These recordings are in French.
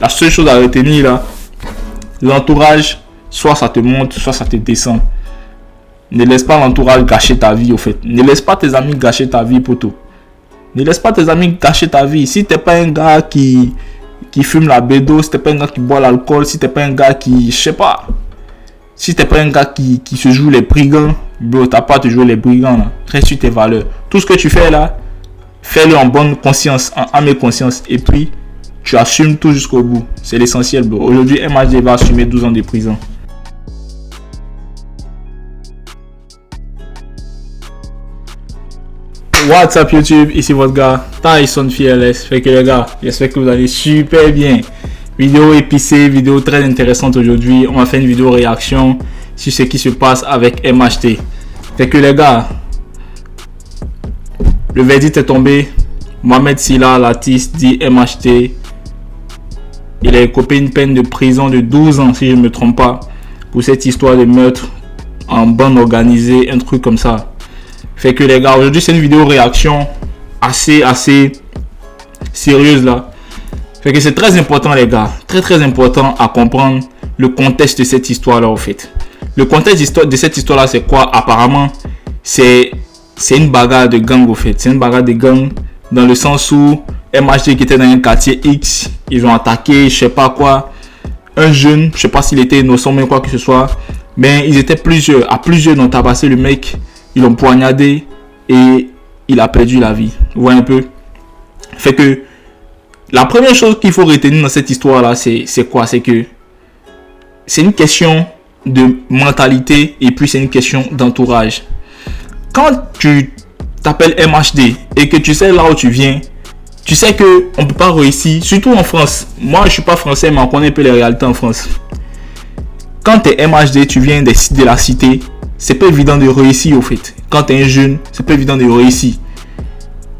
La seule chose à retenir là, l'entourage, soit ça te monte, soit ça te descend. Ne laisse pas l'entourage gâcher ta vie au fait. Ne laisse pas tes amis gâcher ta vie, poto. Ne laisse pas tes amis gâcher ta vie. Si t'es pas un gars qui fume la bédo, si t'es pas un gars qui boit l'alcool, si t'es pas un gars qui, je sais pas, si t'es pas un gars qui se joue les brigands, bro, t'as pas à te jouer les brigands là. Reste sur tes valeurs. Tout ce que tu fais là, fais-le en bonne conscience, en âme et conscience. Et puis, tu assumes tout jusqu'au bout. C'est l'essentiel, bro. Aujourd'hui, MHD va assumer 12 ans de prison. What's up YouTube, ici votre gars Tyson Fearless. Fait que les gars, j'espère que vous allez super bien. Vidéo épicée, vidéo très intéressante aujourd'hui. On va faire une vidéo réaction sur ce qui se passe avec MHD. Fait que les gars, le verdict est tombé. Mohamed Sylla, l'artiste, dit MHD. Il a écopé une peine de prison de 12 ans, si je ne me trompe pas, pour cette histoire de meurtre en bande organisée, un truc comme ça. Fait que les gars, aujourd'hui c'est une vidéo réaction assez sérieuse là. Fait que c'est très important les gars, très important à comprendre le contexte de cette histoire là au fait. Le contexte de cette histoire là c'est quoi? Apparemment c'est une bagarre de gang au fait. C'est une bagarre de gang dans le sens où MHD qui était dans un quartier X, ils ont attaqué je sais pas quoi, un jeune, je sais pas s'il était innocent mais quoi que ce soit. Mais ils étaient plusieurs, ils ont tabassé le mec. Ils l'ont poignardé et il a perdu la vie. Vous voyez un peu? Fait que la première chose qu'il faut retenir dans cette histoire-là, c'est quoi? C'est que c'est une question de mentalité et puis c'est une question d'entourage. Quand tu t'appelles MHD et que tu sais là où tu viens, tu sais qu'on ne peut pas réussir, surtout en France. Moi, je ne suis pas français, mais on connaît un peu les réalités en France. Quand tu es MHD, tu viens de la cité. C'est pas évident de réussir au fait. Quand t'es un jeune, c'est pas évident de réussir.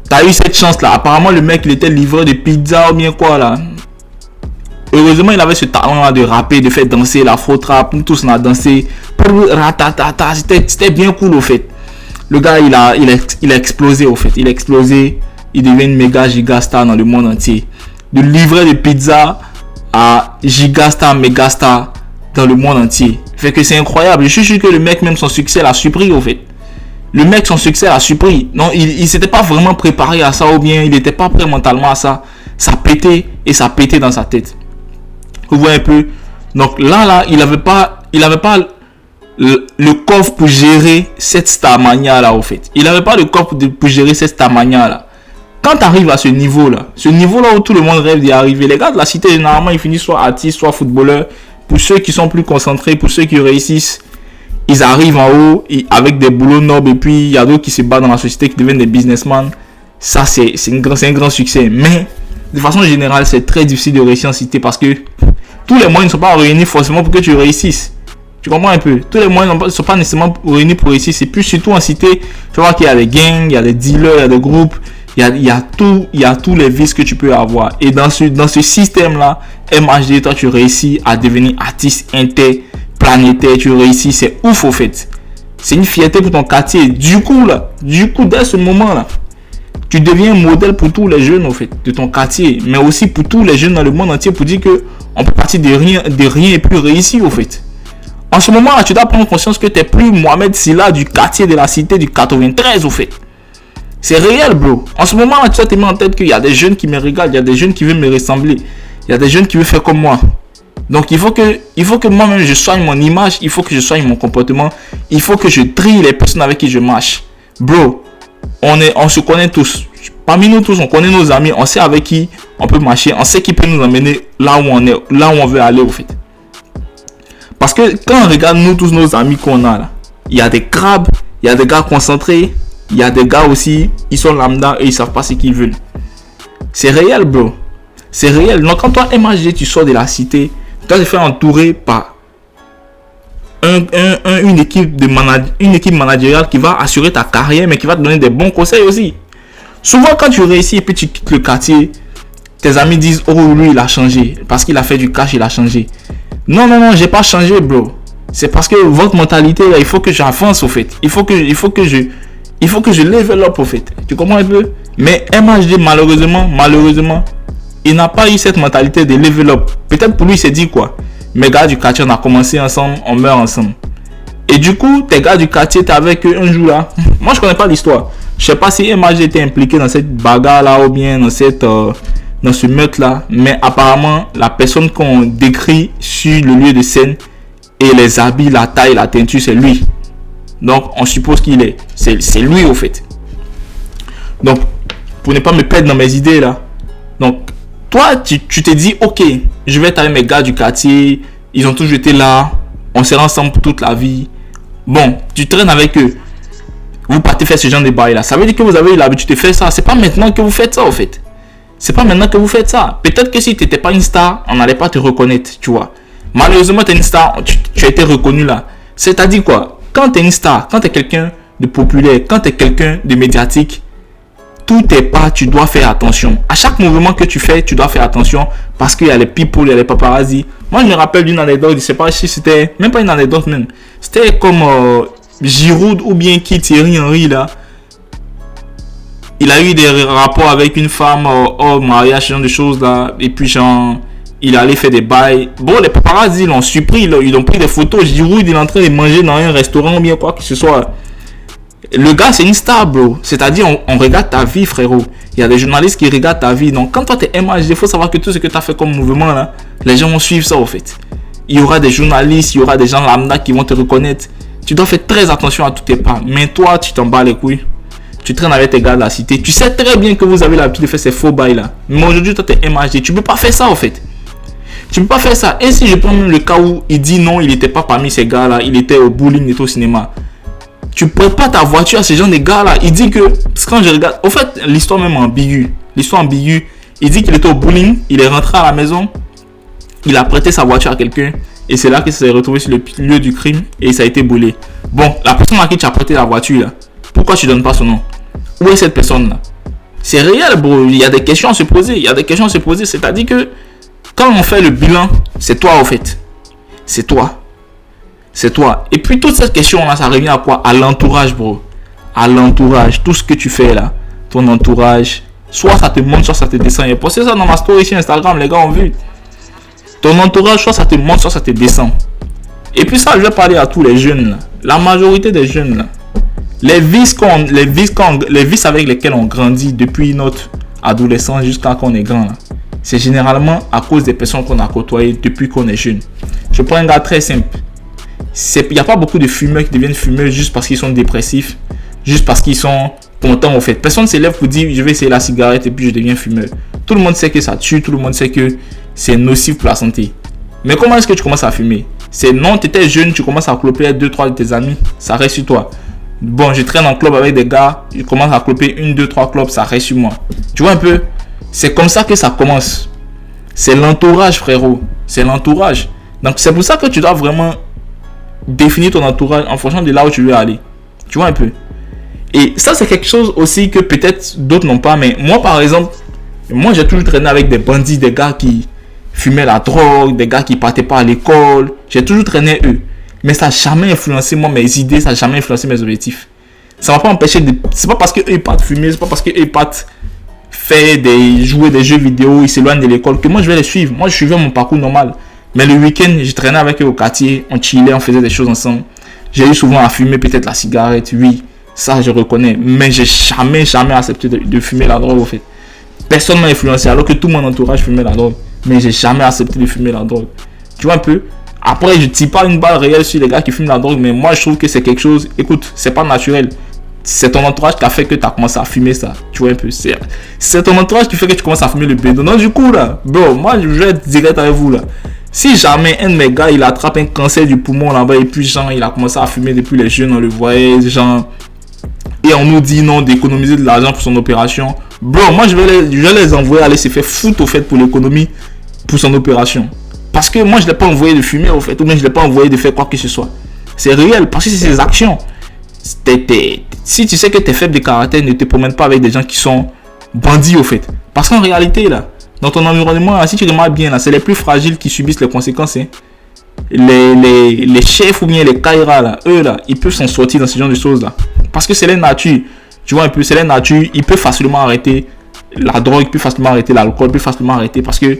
T'as eu cette chance là. Apparemment le mec il était livreur de pizza ou bien quoi là. Heureusement il avait ce talent là de rapper, de faire danser la faux trap. Nous tous on a dansé. C'était bien cool au fait. Le gars il a explosé au fait. Il a explosé. Il devient une méga gigastar dans le monde entier. De livreur de pizza à gigastar, mégastar dans le monde entier. Fait que c'est incroyable. Je suis sûr que le mec même son succès l'a surpris au fait. Le mec son succès l'a surpris. Non, il s'était pas vraiment préparé à ça ou bien il n'était pas prêt mentalement à ça. Ça pétait et ça pétait dans sa tête. Vous voyez un peu. Donc là il avait pas le coffre pour gérer cette starmania là au fait. Il avait pas le coffre pour gérer cette starmania là. Quand tu arrives à ce niveau là où tout le monde rêve d'y arriver, les gars de la cité généralement ils finissent soit artistes, soit footballeurs. Pour ceux qui sont plus concentrés, pour ceux qui réussissent, ils arrivent en haut avec des boulots nobles et puis il y a d'autres qui se battent dans la société qui deviennent des businessmen. Ça, c'est un grand succès. Mais de façon générale, c'est très difficile de réussir en cité parce que tous les moyens ne sont pas réunis forcément pour que tu réussisses. Tu comprends un peu? Tous les moyens ne sont pas nécessairement réunis pour réussir. C'est plus surtout en cité, tu vois qu'il y a des gangs, il y a des dealers, il y a des groupes. Il y a tous les vices que tu peux avoir. Et dans ce système-là, MHD, toi, tu réussis à devenir artiste interplanétaire. Tu réussis, c'est ouf, au fait. C'est une fierté pour ton quartier. Du coup, dès ce moment-là, tu deviens un modèle pour tous les jeunes, au fait, de ton quartier. Mais aussi pour tous les jeunes dans le monde entier pour dire qu'on peut partir de rien et plus réussir, au fait. En ce moment-là, tu dois prendre conscience que tu n'es plus Mohamed Sylla du quartier de la cité du 93, au fait. C'est réel, bro. En ce moment, là, tu dois te mettre en tête qu'il y a des jeunes qui me regardent, il y a des jeunes qui veulent me ressembler, il y a des jeunes qui veulent faire comme moi. Donc, il faut que moi-même, je soigne mon image, il faut que je soigne mon comportement, il faut que je trie les personnes avec qui je marche. Bro, on se connaît tous. Parmi nous tous, on connaît nos amis, on sait avec qui on peut marcher, on sait qui peut nous emmener là où on est, là où on veut aller, au fait. Parce que quand on regarde nous tous nos amis qu'on a là, il y a des crabes, il y a des gars concentrés. Il y a des gars aussi, ils sont lambda et ils savent pas ce qu'ils veulent. C'est réel, bro. C'est réel. Donc, quand toi, MHD, tu sors de la cité, tu dois te faire entourer par une équipe managériale qui va assurer ta carrière, mais qui va te donner des bons conseils aussi. Souvent, quand tu réussis et puis tu quittes le quartier, tes amis disent, oh, lui, il a changé. Parce qu'il a fait du cash, il a changé. Non, j'ai pas changé, bro. C'est parce que votre mentalité, là, il faut que j'avance, au fait. Il faut que je level up au fait. Tu comprends un peu? Mais MHD, malheureusement, il n'a pas eu cette mentalité de level up. Peut-être pour lui, il s'est dit quoi? Mes gars du quartier, on a commencé ensemble, on meurt ensemble. Et du coup, tes gars du quartier, t'es avec eux un jour là. Moi, je connais pas l'histoire. Je sais pas si MHD était impliqué dans cette bagarre là ou bien dans ce meurtre là. Mais apparemment, la personne qu'on décrit sur le lieu de scène et les habits, la taille, la teinture, c'est lui. Donc, on suppose qu'il est. C'est lui au fait. Donc, pour ne pas me perdre dans mes idées là. Donc, toi, tu te dis, ok, je vais être avec mes gars du quartier. Ils ont toujours été là. On sera ensemble pour toute la vie. Bon, tu traînes avec eux. Vous partez faire ce genre de bail là. Ça veut dire que vous avez eu l'habitude de faire ça. C'est pas maintenant que vous faites ça, au fait. C'est pas maintenant que vous faites ça. Peut-être que si tu n'étais pas une star, on n'allait pas te reconnaître, tu vois. Malheureusement, tu es une star, tu as été reconnu là. C'est-à-dire quoi? Quand tu es une star, quand tu es quelqu'un de populaire, quand tu es quelqu'un de médiatique, tout est pas, tu dois faire attention. À chaque mouvement que tu fais, tu dois faire attention parce qu'il y a les people, il y a les paparazzi. Moi, je me rappelle d'une anecdote, je ne sais pas si c'était, même pas une anecdote même. C'était comme Giroud ou bien qui, Thierry Henry là. Il a eu des rapports avec une femme hors mariage, ce genre de choses là. Et puis genre, il allait faire des bails. Bon, les paparazzi l'ont surpris, là. Ils ont pris des photos. Giroud, il est en train de manger dans un restaurant ou bien quoi que ce soit. Le gars, c'est une star, bro. C'est-à-dire, on regarde ta vie, frérot. Il y a des journalistes qui regardent ta vie. Donc, quand toi, t'es MHD, il faut savoir que tout ce que tu as fait comme mouvement, là, les gens vont suivre ça, au fait. Il y aura des journalistes, il y aura des gens lambda qui vont te reconnaître. Tu dois faire très attention à tous tes pas. Mais toi, tu t'en bats les couilles. Tu traînes avec tes gars de la cité. Tu sais très bien que vous avez l'habitude de faire ces faux bails, là. Mais aujourd'hui, toi, t'es MHD. Tu peux pas faire ça, au fait. Tu peux pas faire ça. Et si je prends même le cas où il dit non, il n'était pas parmi ces gars-là, il était au bowling et au cinéma. Tu prêtes pas ta voiture à ces gens des gars-là. Il dit que, quand je regarde, au fait, l'histoire même ambiguë. L'histoire ambiguë, il dit qu'il était au bowling, il est rentré à la maison, il a prêté sa voiture à quelqu'un, et c'est là qu'il s'est retrouvé sur le lieu du crime, et ça a été brûlé. Bon, la personne à qui tu as prêté la voiture, là, pourquoi tu donnes pas son nom? Où est cette personne-là? C'est réel, bro. Il y a des questions à se poser. Il y a des questions à se poser. C'est-à-dire que, quand on fait le bilan, c'est toi, au fait. C'est toi. C'est toi. Et puis, toute cette question-là, ça revient à quoi? À l'entourage, bro. À l'entourage. Tout ce que tu fais, là. Ton entourage. Soit ça te monte, soit ça te descend. J'ai posté ça dans ma story sur Instagram, les gars ont vu. Ton entourage, soit ça te monte, soit ça te descend. Et puis ça, je vais parler à tous les jeunes, là. La majorité des jeunes, là. Les vices avec lesquels on grandit depuis notre adolescence jusqu'à quand on est grand, là. C'est généralement à cause des personnes qu'on a côtoyées depuis qu'on est jeune. Je prends un gars très simple. Il n'y a pas beaucoup de fumeurs qui deviennent fumeurs juste parce qu'ils sont dépressifs, juste parce qu'ils sont contents au fait. Personne ne s'élève pour dire je vais essayer la cigarette et puis je deviens fumeur. Tout le monde sait que ça tue, tout le monde sait que c'est nocif pour la santé. Mais comment est-ce que tu commences à fumer? C'est non, tu étais jeune, tu commences à cloper 2-3 de tes amis, ça reste sur toi. Bon, je traîne en club avec des gars, je commence à cloper 1-2-3 clubs, ça reste sur moi. Tu vois un peu? C'est comme ça que ça commence. C'est l'entourage, frérot. C'est l'entourage. Donc c'est pour ça que tu dois vraiment définir ton entourage en fonction de là où tu veux aller. Tu vois un peu? Et ça, c'est quelque chose aussi que peut-être d'autres n'ont pas. Mais moi, par exemple, j'ai toujours traîné avec des bandits, des gars qui fumaient la drogue, des gars qui partaient pas à l'école. J'ai toujours traîné eux. Mais ça n'a jamais influencé moi mes idées, ça n'a jamais influencé mes objectifs. Ça ne m'a pas empêché de... C'est pas parce qu'eux ils partent fumer, c'est pas parce qu'eux ils partent jouer des jeux vidéo, ils s'éloignent de l'école que moi je vais les suivre. Moi je suivais mon parcours normal. Mais le week-end, je traînais avec eux au quartier, on chillait, on faisait des choses ensemble. J'ai eu souvent à fumer peut-être la cigarette, oui, ça je reconnais. Mais j'ai jamais accepté de fumer la drogue au fait. Personne m'a influencé alors que tout mon entourage fumait la drogue. Mais j'ai jamais accepté de fumer la drogue. Tu vois un peu? Après, je ne tire pas une balle réelle sur les gars qui fument la drogue, mais moi je trouve que c'est quelque chose, écoute, c'est pas naturel. C'est ton entourage qui a fait que tu as commencé à fumer ça. Tu vois un peu, c'est ton entourage qui fait que tu commences à fumer le bédo. Donc du coup là, bro, moi je vais être direct avec vous là. Si jamais un de mes gars il attrape un cancer du poumon là-bas et puis genre il a commencé à fumer depuis les jeunes, on le voyait, genre, et on nous dit non d'économiser de l'argent pour son opération, bro, moi je vais les envoyer aller se faire foutre au fait pour l'économie, pour son opération. Parce que moi je ne l'ai pas envoyé de fumer au fait, ou même je ne l'ai pas envoyé de faire quoi que ce soit. C'est réel, parce que c'est ses actions. Si tu sais que tu es faible de caractère, ne te promène pas avec des gens qui sont bandits au fait. Parce qu'en réalité là, dans ton environnement, là, si tu remarques bien là, c'est les plus fragiles qui subissent les conséquences. Hein. Les chefs ou bien les caïras là, eux là, ils peuvent s'en sortir dans ce genre de choses là. Parce que c'est leur nature. Tu vois un peu, c'est leur nature, ils peuvent facilement arrêter la drogue, plus facilement arrêter l'alcool, plus facilement arrêter parce que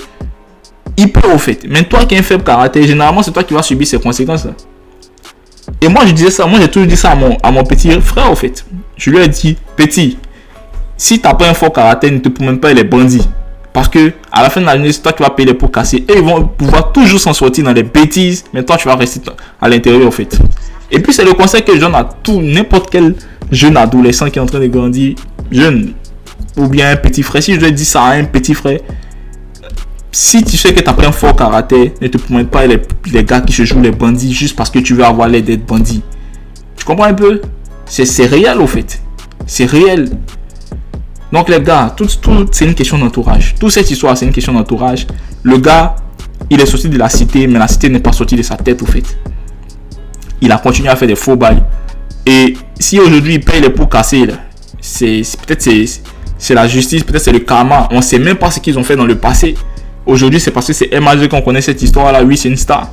il peut au fait. Mais toi qui as un faible caractère, généralement c'est toi qui vas subir ces conséquences là. Et moi je disais ça, moi j'ai toujours dit ça à mon petit frère au fait. Je lui ai dit, petit, si t'as pas un fort caractère, ne te promène pas les bandits. Parce que à la fin de la journée, c'est toi qui vas payer les pots cassés. Et ils vont pouvoir toujours s'en sortir dans des bêtises. Mais toi tu vas rester à l'intérieur au fait. Et puis c'est le conseil que je donne à tout, n'importe quel jeune adolescent qui est en train de grandir, jeune, ou bien un petit frère. Si je dois dire ça à un petit frère, si tu sais que tu as pas un fort caractère, ne te promène pas les gars qui se jouent les bandits juste parce que tu veux avoir l'aide d'être bandit. Tu comprends un peu? C'est réel au fait. C'est réel. Donc les gars, tout c'est une question d'entourage. Toute cette histoire, c'est une question d'entourage. Le gars, il est sorti de la cité, mais la cité n'est pas sortie de sa tête au fait. Il a continué à faire des faux bails. Et si aujourd'hui il paye les pots cassés, là, peut-être c'est la justice, peut-être c'est le karma. On ne sait même pas ce qu'ils ont fait dans le passé. Aujourd'hui, c'est parce que c'est MHD qu'on connaît cette histoire-là. Oui, c'est une star.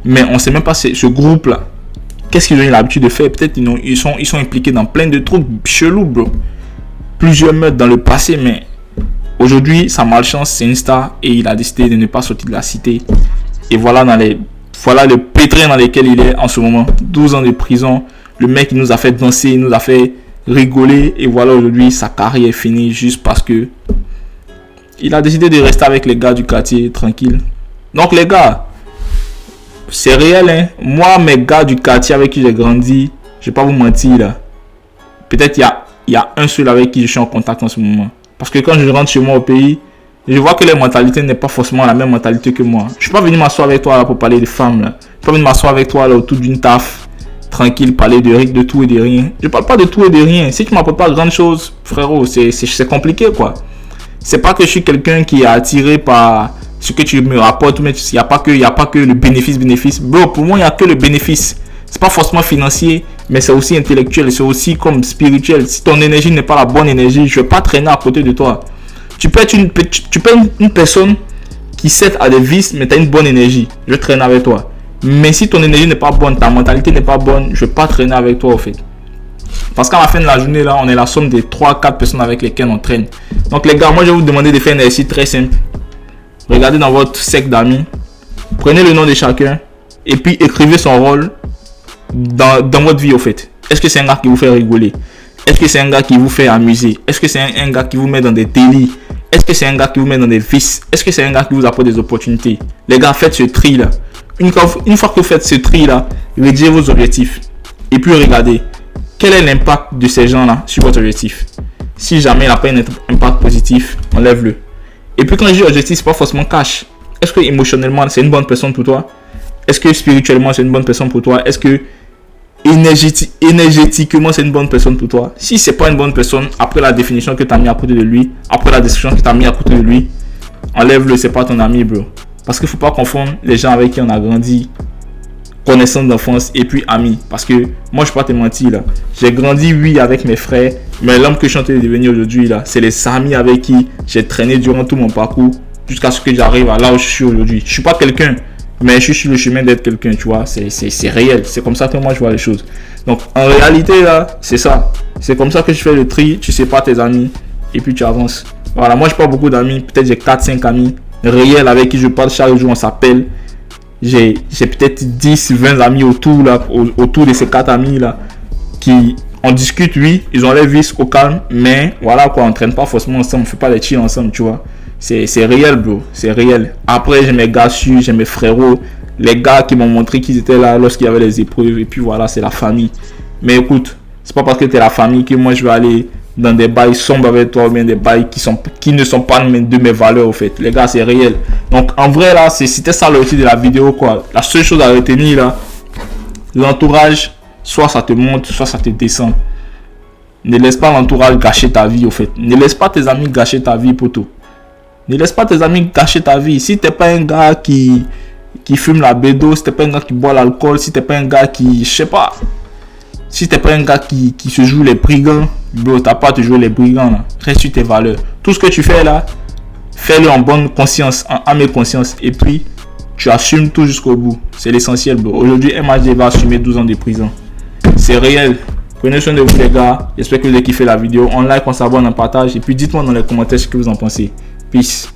Mais on ne sait même pas ce groupe-là. Qu'est-ce qu'ils ont eu l'habitude de faire? Peut-être ils sont impliqués dans plein de trucs chelous, bro. Plusieurs meurtres dans le passé, mais aujourd'hui, sa malchance, c'est une star. Et il a décidé de ne pas sortir de la cité. Et voilà le pétrin dans lequel il est en ce moment. 12 ans de prison. Le mec, il nous a fait danser, il nous a fait rigoler. Et voilà, aujourd'hui, sa carrière est finie juste parce que il a décidé de rester avec les gars du quartier tranquille. Donc les gars, c'est réel, hein. Moi, mes gars du quartier avec qui j'ai grandi, je vais pas vous mentir là. Peut-être il y a un seul avec qui je suis en contact en ce moment. Parce que quand je rentre chez moi au pays, je vois que les mentalités n'est pas forcément la même mentalité que moi. Je suis pas venu m'asseoir avec toi là pour parler de femmes là. Je suis pas venu m'asseoir avec toi là autour d'une taf tranquille, parler de tout et de rien. Je parle pas de tout et de rien. Si tu m'apportes pas grande chose, frérot, c'est compliqué quoi. C'est pas que je suis quelqu'un qui est attiré par ce que tu me rapportes, mais il n'y a pas que le bénéfice. Bro, pour moi, il n'y a que le bénéfice. C'est pas forcément financier, mais c'est aussi intellectuel, c'est aussi comme spirituel. Si ton énergie n'est pas la bonne énergie, je vais pas traîner à côté de toi. Tu peux être une personne qui cède à des vices, mais tu as une bonne énergie. Je vais traîner avec toi. Mais si ton énergie n'est pas bonne, ta mentalité n'est pas bonne, je vais pas traîner avec toi, au fait. Parce qu'à la fin de la journée, là, on est la somme des 3-4 personnes avec lesquelles on traîne. Donc les gars, moi je vais vous demander de faire un exercice très simple. Regardez dans votre cercle d'amis. Prenez le nom de chacun. Et puis écrivez son rôle dans votre vie au fait. Est-ce que c'est un gars qui vous fait rigoler? Est-ce que c'est un gars qui vous fait amuser? Est-ce que c'est un gars qui vous met dans des délits? Est-ce que c'est un gars qui vous met dans des vices? Est-ce que c'est un gars qui vous apporte des opportunités? Les gars, faites ce tri là. Une fois que vous faites ce tri là, rédigez vos objectifs. Et puis regardez. Quel est l'impact de ces gens-là sur votre objectif? Si jamais il n'a pas un impact positif, enlève-le. Et puis quand je dis objectif, c'est pas forcément cash. Est-ce que émotionnellement, c'est une bonne personne pour toi? Est-ce que spirituellement, c'est une bonne personne pour toi? Est-ce que énergétiquement, c'est une bonne personne pour toi? Si c'est pas une bonne personne, après la définition que tu as mis à côté de lui, après la description que tu as mis à côté de lui, enlève-le, c'est pas ton ami, bro. Parce qu'il faut pas confondre les gens avec qui on a grandi, connaissance d'enfance et puis amis. Parce que moi je ne vais pas te mentir là. J'ai grandi oui avec mes frères, mais l'homme que je suis en train de devenir aujourd'hui là, c'est les amis avec qui j'ai traîné durant tout mon parcours jusqu'à ce que j'arrive à là où je suis aujourd'hui. Je suis pas quelqu'un, mais je suis sur le chemin d'être quelqu'un, tu vois. C'est réel, c'est comme ça que moi je vois les choses. Donc en réalité là, c'est ça. C'est comme ça que je fais le tri, tu sais pas tes amis et puis tu avances. Voilà, moi j'ai pas beaucoup d'amis, peut-être j'ai 4-5 amis réels avec qui je parle chaque jour, on s'appelle. J'ai peut-être 10-20 amis autour de ces 4 amis là qui on discute, oui, ils ont les vices au calme, mais voilà quoi, on traîne pas forcément ensemble, on fait pas les chill ensemble, tu vois. C'est réel, bro, c'est réel. Après j'ai mes gars sûrs, j'ai mes frérots, les gars qui m'ont montré qu'ils étaient là lorsqu'il y avait les épreuves, et puis voilà, c'est la famille. Mais écoute, c'est pas parce que t'es la famille que moi je vais aller dans des bails sombres avec toi, ou bien des bails qui ne sont pas de mes valeurs au fait. Les gars, c'est réel. Donc en vrai là, c'était ça le titre de la vidéo quoi. La seule chose à retenir là, l'entourage, soit ça te monte, soit ça te descend. Ne laisse pas l'entourage gâcher ta vie au fait. Ne laisse pas tes amis gâcher ta vie, poto. Ne laisse pas tes amis gâcher ta vie. Si t'es pas un gars qui fume la bédo, si t'es pas un gars qui boit l'alcool, si t'es pas un gars qui, je sais pas, si t'es pas un gars qui se joue les brigands, bro, t'as pas à te jouer les brigands là. Reste sur tes valeurs. Tout ce que tu fais là, fais-le en bonne conscience, en âme et conscience. Et puis, tu assumes tout jusqu'au bout. C'est l'essentiel, bro. Aujourd'hui, MHD va assumer 12 ans de prison. C'est réel. Prenez soin de vous les gars. J'espère que vous avez kiffé la vidéo. On like, on s'abonne, on partage. Et puis dites-moi dans les commentaires ce que vous en pensez. Peace.